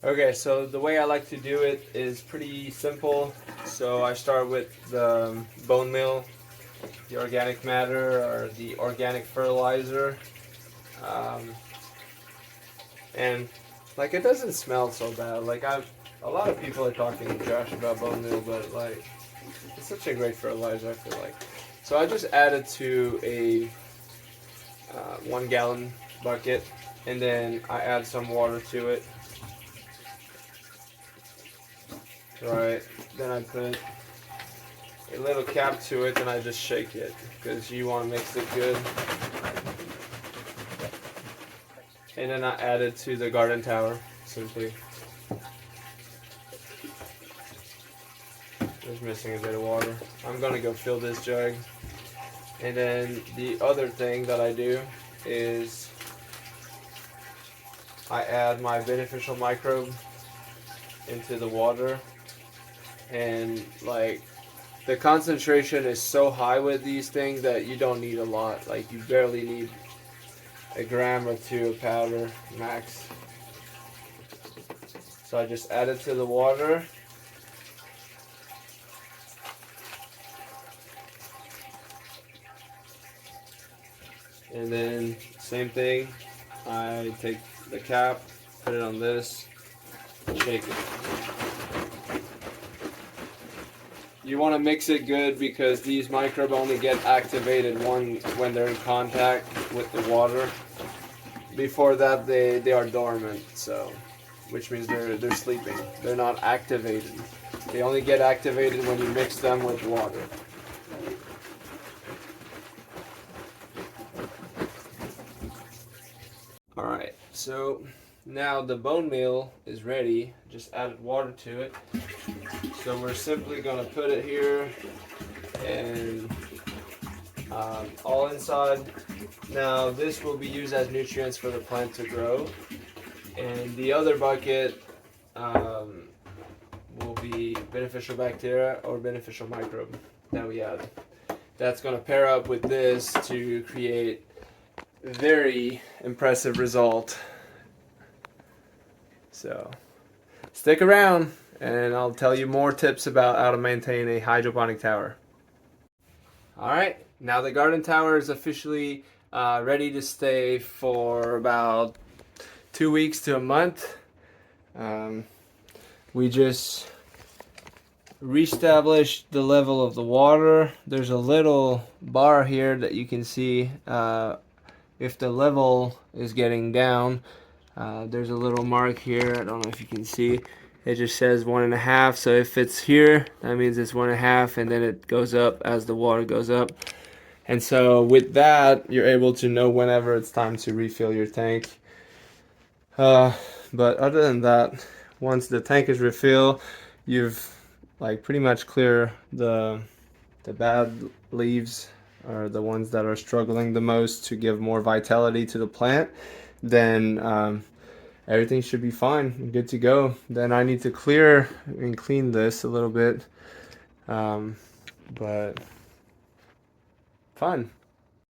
Okay, so the way I like to do it is pretty simple. So I start with the bone meal, the organic matter, or the organic fertilizer. Um, and like it doesn't smell so bad. A lot of people are talking trash about bone meal, but like it's such a great fertilizer, I feel like. So I just added to a 1 gallon bucket, and then I add some water to it. Right, then I put a little cap to it and I just shake it because you want to mix it good. And then I add it to the garden tower simply. Just missing a bit of water. I'm gonna go fill this jug. And then the other thing that I do is I add my beneficial microbe into the water. And like the concentration is so high with these things that you don't need a lot. Like you barely need a gram or two of powder max. So I just add it to the water. And then same thing, I take the cap, put it on this, shake it. You want to mix it good because these microbes only get activated when they're in contact with the water. Before that, they are dormant, so which means they're sleeping. They're not activated. They only get activated when you mix them with water. Alright, so now the bone meal is ready. Just added water to it. So we're simply going to put it here and all inside. Now this will be used as nutrients for the plant to grow. And the other bucket will be beneficial bacteria or beneficial microbe that we add. That's going to pair up with this to create a very impressive result. So stick around and I'll tell you more tips about how to maintain a hydroponic tower. Alright, now the garden tower is officially ready to stay for about 2 weeks to a month. We just reestablished the level of the water. There's a little bar here that you can see if the level is getting down. There's a little mark here. I don't know if you can see. It just says 1.5. So if it's here, that means it's 1.5, and then it goes up as the water goes up. And so with that, you're able to know whenever it's time to refill your tank. But other than that, once the tank is refilled, you've like pretty much clear the bad leaves, or the ones that are struggling the most to give more vitality to the plant. Then everything should be fine, good to go. Then I need to clear and clean this a little bit, but fun.